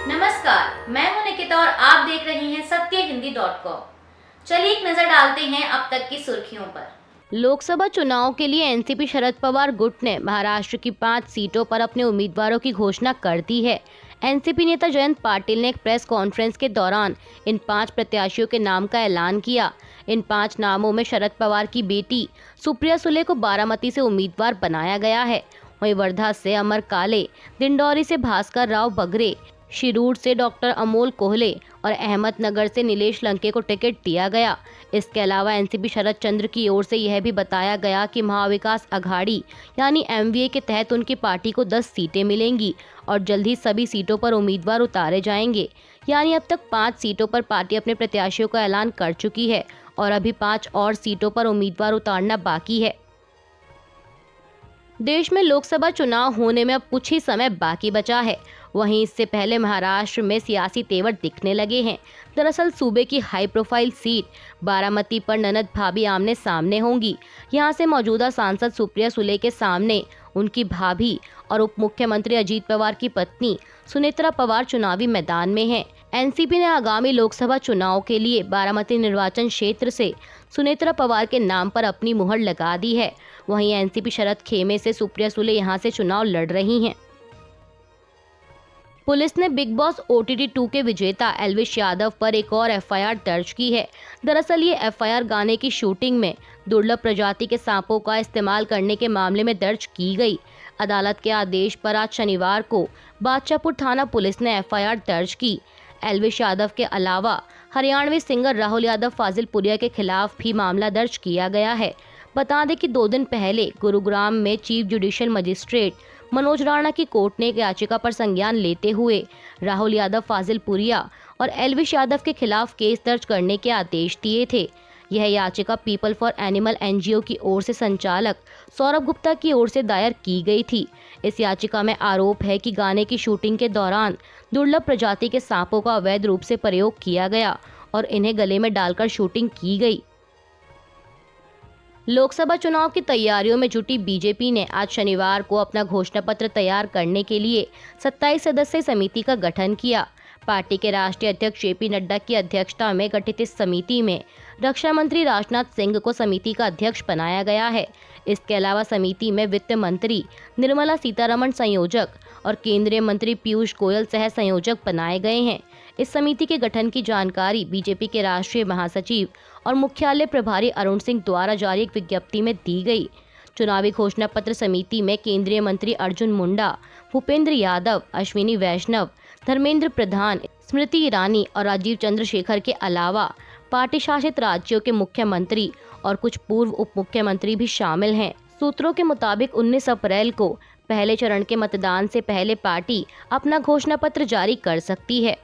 नमस्कार, मैं हूं निकिता और आप देख रही हैं सत्यहिंदी.com। चलिए एक नजर डालते हैं अब तक की सुर्खियों पर। लोकसभा चुनाव के लिए एनसीपी शरद पवार गुट ने महाराष्ट्र की 5 सीटों पर अपने उम्मीदवारों की घोषणा कर दी है। एनसीपी नेता जयंत पाटिल ने एक प्रेस कॉन्फ्रेंस के दौरान इन 5 प्रत्याशियों के नाम का ऐलान किया। इन 5 नामों में शरद पवार की बेटी सुप्रिया सुले को बारामती से उम्मीदवार बनाया गया है। वहीं वर्धा से अमर काले, दिंडौरी से भास्कर राव बगरे, शिरूर से डॉक्टर अमोल कोहले और अहमदनगर से नीलेश लंके को टिकट दिया गया। इसके अलावा एनसीपी शरद चंद्र की ओर से यह भी बताया गया कि महाविकास अघाड़ी यानी एमवीए के तहत उनकी पार्टी को 10 सीटें मिलेंगी और जल्द ही सभी सीटों पर उम्मीदवार उतारे जाएंगे। यानी अब तक 5 सीटों पर पार्टी अपने प्रत्याशियों का ऐलान कर चुकी है और अभी 5 और सीटों पर उम्मीदवार उतारना बाकी है। देश में लोकसभा चुनाव होने में अब कुछ ही समय बाकी बचा है। वहीं इससे पहले महाराष्ट्र में सियासी तेवर दिखने लगे हैं। दरअसल सूबे की हाई प्रोफाइल सीट बारामती पर ननद भाभी आमने सामने होंगी। यहां से मौजूदा सांसद सुप्रिया सुले के सामने उनकी भाभी और उप मुख्यमंत्री अजीत पवार की पत्नी सुनेत्रा पवार चुनावी मैदान में हैं। एनसीपी ने आगामी लोकसभा चुनाव के लिए बारामती निर्वाचन क्षेत्र से सुनेत्रा पवार के नाम पर अपनी मुहर लगा दी है। वहीं एनसीपी शरद खेमे से सुप्रिया सुले यहां से चुनाव लड़ रही हैं। पुलिस ने बिग बॉस OTT 2 के विजेता एल्विश यादव पर एक और एफआईआर दर्ज की है। दरअसल ये एफआईआर गाने की शूटिंग में दुर्लभ प्रजाति के सांपों का इस्तेमाल करने के मामले में दर्ज की गई। अदालत के आदेश पर आज शनिवार को बादशाहपुर थाना पुलिस ने एफआईआर दर्ज की। एल्विश यादव के अलावा हरियाणवी सिंगर राहुल यादव फाजिलपुरिया के खिलाफ भी मामला दर्ज किया गया है। बता दें कि 2 दिन पहले गुरुग्राम में chief judicial magistrate Manoj Rana की कोर्ट ने एक याचिका पर संज्ञान लेते हुए राहुल यादव फाजिलपुरिया और एल्विश यादव के खिलाफ केस दर्ज करने के आदेश दिए थे। यह याचिका पीपल फॉर एनिमल एनजीओ की ओर से संचालक सौरभ गुप्ता की ओर से दायर की गई थी। इस याचिका में आरोप है कि गाने की शूटिंग के दौरान दुर्लभ प्रजाति के सांपों का अवैध रूप से प्रयोग किया गया और इन्हें गले में डालकर शूटिंग की गई। लोकसभा चुनाव की तैयारियों में जुटी बीजेपी ने आज शनिवार को अपना घोषणा पत्र तैयार करने के लिए 27 सदस्यीय समिति का गठन किया। पार्टी के राष्ट्रीय अध्यक्ष जेपी नड्डा की अध्यक्षता में गठित इस समिति में रक्षा मंत्री राजनाथ सिंह को समिति का अध्यक्ष बनाया गया है। इसके अलावा समिति में वित्त मंत्री निर्मला सीतारमण संयोजक और केंद्रीय मंत्री पीयूष गोयल सह संयोजक बनाए गए हैं। इस समिति के गठन की जानकारी बीजेपी के राष्ट्रीय महासचिव और मुख्यालय प्रभारी अरुण सिंह द्वारा जारी एक विज्ञप्ति में दी गई। चुनावी घोषणा पत्र समिति में केंद्रीय मंत्री अर्जुन मुंडा, भूपेंद्र यादव, अश्विनी वैष्णव, धर्मेंद्र प्रधान, स्मृति ईरानी और राजीव चंद्रशेखर के अलावा पार्टी शासित राज्यों के मुख्यमंत्री और कुछ पूर्व उप मुख्यमंत्री भी शामिल हैं। सूत्रों के मुताबिक 19 अप्रैल को पहले चरण के मतदान से पहले पार्टी अपना घोषणा पत्र जारी कर सकती है।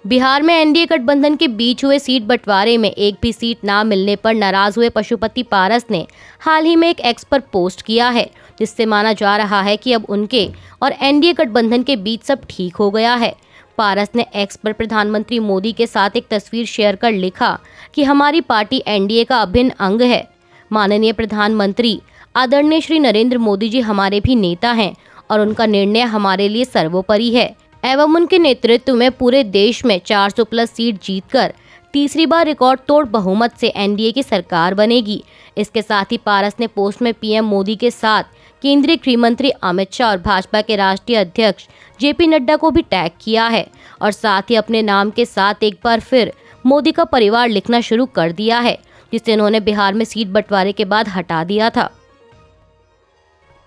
बिहार में एनडीए गठबंधन के बीच हुए सीट बंटवारे में एक भी सीट ना मिलने पर नाराज हुए पशुपति पारस ने हाल ही में एक एक्स पर पोस्ट किया है, जिससे माना जा रहा है कि अब उनके और एनडीए गठबंधन के बीच सब ठीक हो गया है। पारस ने एक्स पर प्रधानमंत्री मोदी के साथ एक तस्वीर शेयर कर लिखा कि हमारी पार्टी एनडीए का अभिन्न अंग है। माननीय प्रधानमंत्री आदरणीय श्री नरेंद्र मोदी जी हमारे भी नेता हैं और उनका निर्णय हमारे लिए सर्वोपरि है एवं उनके नेतृत्व में पूरे देश में 400 प्लस सीट जीतकर तीसरी बार रिकॉर्ड तोड़ बहुमत से एनडीए की सरकार बनेगी। इसके साथ ही पारस ने पोस्ट में पीएम मोदी के साथ केंद्रीय गृह मंत्री अमित शाह और भाजपा के राष्ट्रीय अध्यक्ष जेपी नड्डा को भी टैग किया है और साथ ही अपने नाम के साथ एक बार फिर मोदी का परिवार लिखना शुरू कर दिया है, जिसे उन्होंने बिहार में सीट बंटवारे के बाद हटा दिया था।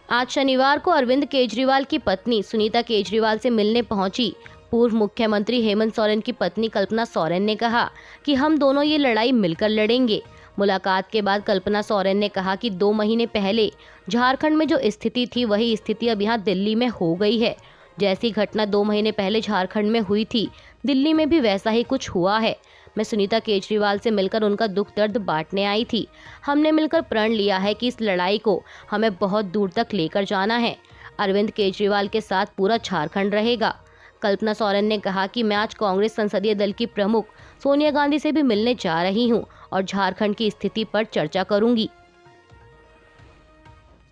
आज शनिवार को अरविंद केजरीवाल की पत्नी सुनीता केजरीवाल से मिलने पहुंची पूर्व मुख्यमंत्री हेमंत सोरेन की पत्नी कल्पना सोरेन ने कहा कि हम दोनों ये लड़ाई मिलकर लड़ेंगे। मुलाकात के बाद कल्पना सोरेन ने कहा कि 2 महीने पहले झारखंड में जो स्थिति थी वही स्थिति अब यहाँ दिल्ली में हो गई है। जैसी घटना 2 महीने पहले झारखंड में हुई थी, दिल्ली में भी वैसा ही कुछ हुआ है। मैं सुनीता केजरीवाल से मिलकर उनका दुख दर्द बांटने आई थी। हमने मिलकर प्रण लिया है कि इस लड़ाई को हमें बहुत दूर तक लेकर जाना है। अरविंद केजरीवाल के साथ पूरा झारखंड रहेगा। कल्पना सोरेन ने कहा कि मैं आज कांग्रेस संसदीय दल की प्रमुख सोनिया गांधी से भी मिलने जा रही हूं और झारखंड की स्थिति पर चर्चा करूंगी।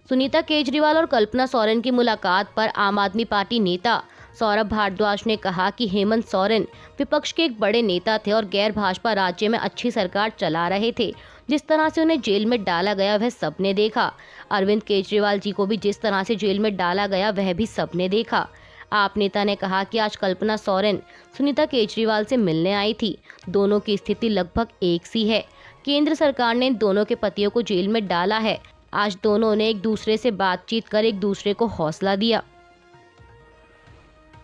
सुनीता केजरीवाल और कल्पना सोरेन की मुलाकात पर आम आदमी पार्टी नेता सौरभ भारद्वाज ने कहा कि हेमंत सोरेन विपक्ष के एक बड़े नेता थे और गैर भाजपा राज्य में अच्छी सरकार चला रहे थे। जिस तरह से उन्हें जेल में डाला गया वह सबने देखा। अरविंद केजरीवाल जी को भी जिस तरह से जेल में डाला गया वह भी सबने देखा। आप नेता ने कहा कि आज कल्पना सोरेन सुनीता केजरीवाल से मिलने आई थी। दोनों की स्थिति लगभग एक सी है। केंद्र सरकार ने दोनों के पतियों को जेल में डाला है। आज दोनों ने एक दूसरे से बातचीत कर एक दूसरे को हौसला दिया।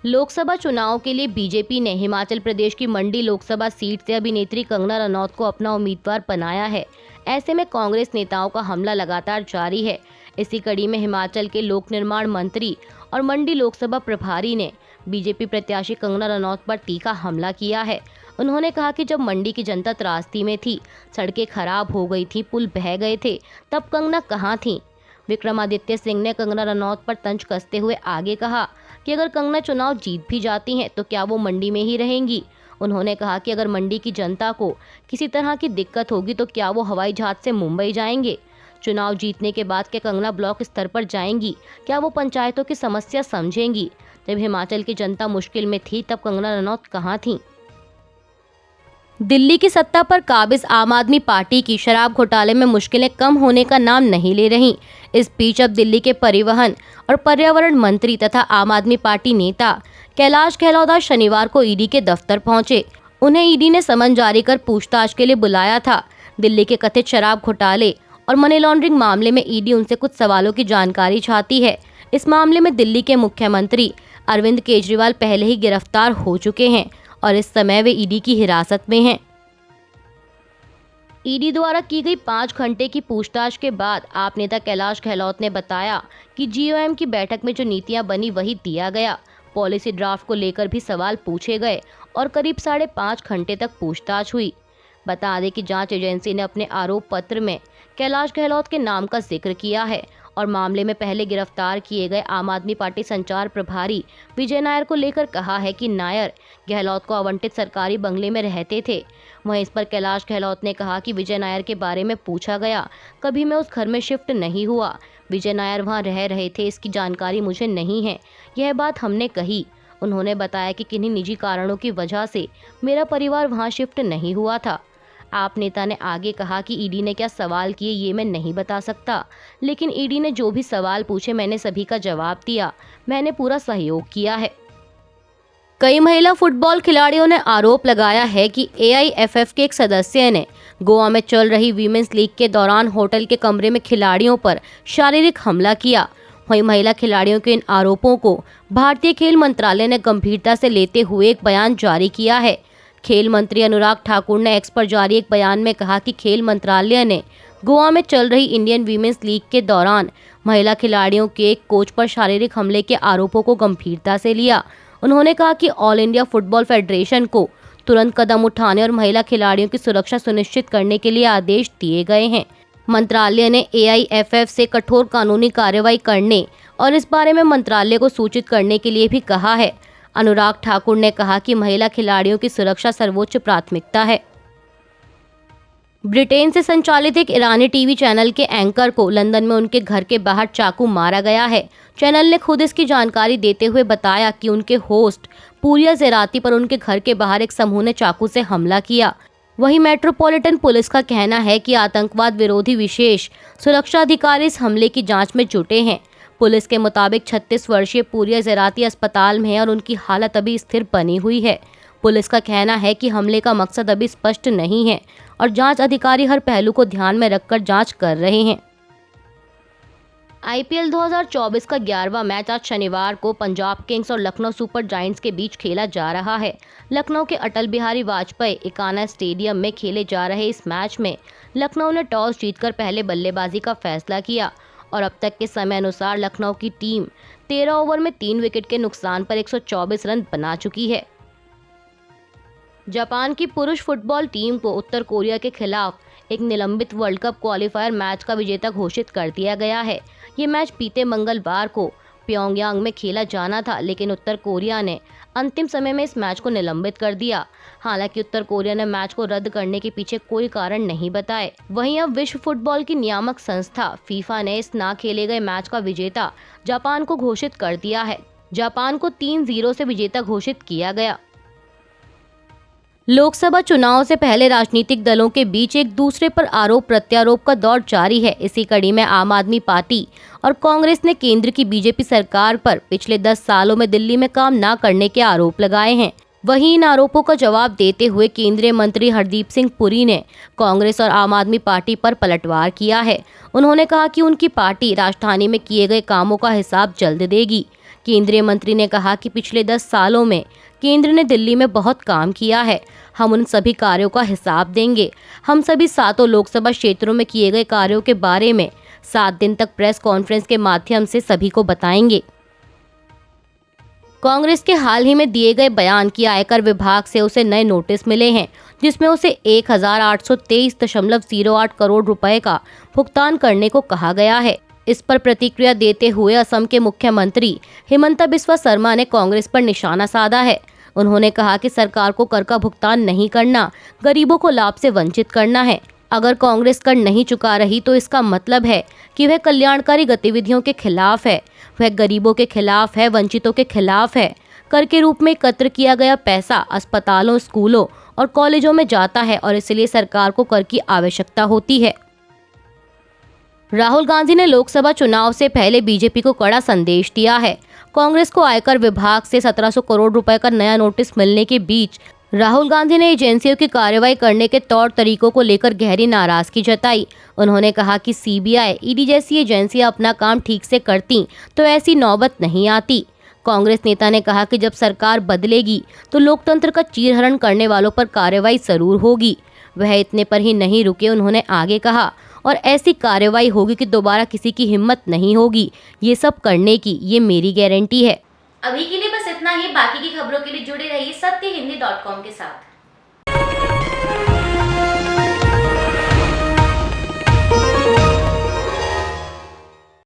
लोकसभा चुनाव के लिए बीजेपी ने हिमाचल प्रदेश की मंडी लोकसभा सीट से अभिनेत्री कंगना रनौत को अपना उम्मीदवार बनाया है। ऐसे में कांग्रेस नेताओं का हमला लगातार जारी है। इसी कड़ी में हिमाचल के लोक निर्माण मंत्री और मंडी लोकसभा प्रभारी ने बीजेपी प्रत्याशी कंगना रनौत पर तीखा हमला किया है। उन्होंने कहा कि जब मंडी की जनता त्रासदी में थी, सड़कें खराब हो गई थी, पुल बह गए थे, तब कंगना कहाँ थी। विक्रमादित्य सिंह ने कंगना रनौत पर तंज कसते हुए आगे कहा कि अगर कंगना चुनाव जीत भी जाती हैं तो क्या वो मंडी में ही रहेंगी। उन्होंने कहा कि अगर मंडी की जनता को किसी तरह की दिक्कत होगी तो क्या वो हवाई जहाज से मुंबई जाएंगे। चुनाव जीतने के बाद क्या कंगना ब्लॉक स्तर पर जाएंगी, क्या वो पंचायतों की समस्या समझेंगी। जब हिमाचल की जनता मुश्किल में थी तब कंगना रनौत कहाँ थी। दिल्ली की सत्ता पर काबिज आम आदमी पार्टी की शराब घोटाले में मुश्किलें कम होने का नाम नहीं ले रही। इस बीच अब दिल्ली के परिवहन और पर्यावरण मंत्री तथा आम आदमी पार्टी नेता कैलाश गहलोत आज शनिवार को ईडी के दफ्तर पहुंचे। उन्हें ईडी ने समन जारी कर पूछताछ के लिए बुलाया था। दिल्ली के कथित शराब घोटाले और मनी लॉन्ड्रिंग मामले में ईडी उनसे कुछ सवालों की जानकारी चाहती है। इस मामले में दिल्ली के मुख्यमंत्री अरविंद केजरीवाल पहले ही गिरफ्तार हो चुके हैं और इस समय वे ईडी की हिरासत में हैं। ईडी द्वारा की गई 5 घंटे की पूछताछ के बाद आप नेता कैलाश गहलोत ने बताया कि जीओएम की बैठक में जो नीतियां बनी वही दिया गया। पॉलिसी ड्राफ्ट को लेकर भी सवाल पूछे गए और करीब 5.5 घंटे तक पूछताछ हुई। बता दें कि जांच एजेंसी ने अपने आरोप पत्र में कैलाश गहलोत के नाम का जिक्र किया है और मामले में पहले गिरफ्तार किए गए आम आदमी पार्टी संचार प्रभारी विजय नायर को लेकर कहा है कि नायर गहलोत को आवंटित सरकारी बंगले में रहते थे। वहीं इस पर कैलाश गहलोत ने कहा कि विजय नायर के बारे में पूछा गया, कभी मैं उस घर में शिफ्ट नहीं हुआ। विजय नायर वहां रह रहे थे, इसकी जानकारी मुझे नहीं है, यह बात हमने कही। उन्होंने बताया कि किन्हीं निजी कारणों की वजह से मेरा परिवार वहां शिफ्ट नहीं हुआ था। आप नेता ने आगे कहा कि ईडी ने क्या सवाल किए ये मैं नहीं बता सकता, लेकिन ईडी ने जो भी सवाल पूछे मैंने सभी का जवाब दिया। मैंने पूरा सहयोग किया है। कई महिला फुटबॉल खिलाड़ियों ने आरोप लगाया है कि एआईएफएफ के एक सदस्य ने गोवा में चल रही वीमेंस लीग के दौरान होटल के कमरे में खिलाड़ियों पर शारीरिक हमला किया। वहीं महिला खिलाड़ियों के इन आरोपों को भारतीय खेल मंत्रालय ने गंभीरता से लेते हुए एक बयान जारी किया है। खेल मंत्री अनुराग ठाकुर ने एक्स पर जारी एक बयान में कहा कि खेल मंत्रालय ने गोवा में चल रही इंडियन वीमेंस लीग के दौरान महिला खिलाड़ियों के एक कोच पर शारीरिक हमले के आरोपों को गंभीरता से लिया। उन्होंने कहा कि ऑल इंडिया फुटबॉल फेडरेशन को तुरंत कदम उठाने और महिला खिलाड़ियों की सुरक्षा सुनिश्चित करने के लिए आदेश दिए गए हैं। मंत्रालय ने एआईएफएफ से कठोर कानूनी कार्रवाई करने और इस बारे में मंत्रालय को सूचित करने के लिए भी कहा है। अनुराग ठाकुर ने कहा कि महिला खिलाड़ियों की सुरक्षा सर्वोच्च प्राथमिकता है। ब्रिटेन से संचालित एक ईरानी टीवी चैनल के एंकर को लंदन में उनके घर के बाहर चाकू मारा गया है। चैनल ने खुद इसकी जानकारी देते हुए बताया कि उनके होस्ट पूरिया ज़ेराती पर उनके घर के बाहर एक समूह ने चाकू से हमला किया। वहीं मेट्रोपॉलिटन पुलिस का कहना है कि आतंकवाद विरोधी विशेष सुरक्षा अधिकारी इस हमले की जांच में जुटे हैं। पुलिस के मुताबिक 36 वर्षीय पूरिया ज़ेराती अस्पताल में है और उनकी हालत अभी स्थिर बनी हुई है। पुलिस का कहना है कि हमले का मकसद अभी स्पष्ट नहीं है और जांच अधिकारी हर पहलू को ध्यान में रखकर जांच कर रहे हैं। आईपीएल 2024 का 11वां मैच आज शनिवार को पंजाब किंग्स और लखनऊ सुपर जायंट्स के बीच खेला जा रहा है। लखनऊ के अटल बिहारी वाजपेयी इकाना स्टेडियम में खेले जा रहे इस मैच में लखनऊ ने टॉस जीतकर पहले बल्लेबाजी का फैसला किया और अब तक के समय अनुसार लखनऊ की टीम 13 ओवर में 3 विकेट के नुकसान पर 124 रन बना चुकी है। जापान की पुरुष फुटबॉल टीम को उत्तर कोरिया के खिलाफ एक निलंबित वर्ल्ड कप क्वालिफायर मैच का विजेता घोषित कर दिया गया है। ये मैच बीते मंगलवार को प्योंगयांग में खेला जाना था, लेकिन उत्तर कोरिया ने अंतिम समय में इस मैच को निलंबित कर दिया। हालांकि उत्तर कोरिया ने मैच को रद्द करने के पीछे कोई कारण नहीं बताए। वहीं अब विश्व फुटबॉल की नियामक संस्था फीफा ने इस ना खेले गए मैच का विजेता जापान को घोषित कर दिया है। जापान को 3-0 से विजेता घोषित किया गया। लोकसभा चुनाव से पहले राजनीतिक दलों के बीच एक दूसरे पर आरोप प्रत्यारोप का दौर जारी है। इसी कड़ी में आम आदमी पार्टी और कांग्रेस ने केंद्र की बीजेपी सरकार पर पिछले 10 सालों में दिल्ली में काम न करने के आरोप लगाए हैं। वहीं इन आरोपों का जवाब देते हुए केंद्रीय मंत्री हरदीप सिंह पुरी ने कांग्रेस और आम आदमी पार्टी पर पलटवार किया है। उन्होंने कहा कि उनकी पार्टी राजधानी में किए गए कामों का हिसाब जल्द देगी। केंद्रीय मंत्री ने कहा कि पिछले 10 सालों में केंद्र ने दिल्ली में बहुत काम किया है। हम उन सभी कार्यों का हिसाब देंगे। हम सभी 7 लोकसभा क्षेत्रों में किए गए कार्यों के बारे में 7 दिन तक प्रेस कॉन्फ्रेंस के माध्यम से सभी को बताएंगे। कांग्रेस के हाल ही में दिए गए बयान की आयकर विभाग से उसे नए नोटिस मिले हैं, जिसमें उसे 1823.08 करोड़ रुपए का भुगतान करने को कहा गया है। इस पर प्रतिक्रिया देते हुए असम के मुख्यमंत्री हिमंता बिस्वा शर्मा ने कांग्रेस पर निशाना साधा है। उन्होंने कहा कि सरकार को कर का भुगतान नहीं करना गरीबों को लाभ से वंचित करना है। अगर कांग्रेस कर नहीं चुका रही तो इसका मतलब है कि वह कल्याणकारी गतिविधियों के खिलाफ है, वह गरीबों के खिलाफ है, वंचितों के खिलाफ है। कर के रूप में एकत्र किया गया पैसा अस्पतालों, स्कूलों और कॉलेजों में जाता है और इसलिए सरकार को कर की आवश्यकता होती है। राहुल गांधी ने लोकसभा चुनाव से पहले बीजेपी को कड़ा संदेश दिया है। कांग्रेस को आयकर विभाग से 1700 करोड़ रुपए का नया नोटिस मिलने के बीच राहुल गांधी ने एजेंसियों की कार्रवाई करने के तौर तरीकों को लेकर गहरी नाराजगी जताई। उन्होंने कहा कि सीबीआई, ईडी जैसी एजेंसियां अपना काम ठीक से करती तो ऐसी नौबत नहीं आती। कांग्रेस नेता ने कहा कि जब सरकार बदलेगी तो लोकतंत्र का चीरहरण करने वालों पर कार्रवाई जरूर होगी। वह इतने पर ही नहीं रुके, उन्होंने आगे कहा, और ऐसी कार्रवाई होगी कि दोबारा किसी की हिम्मत नहीं होगी ये सब करने की, ये मेरी गारंटी है। अभी के लिए बस इतना ही। बाकी की खबरों के लिए जुड़े रहिए सत्यहिंदी.com के साथ।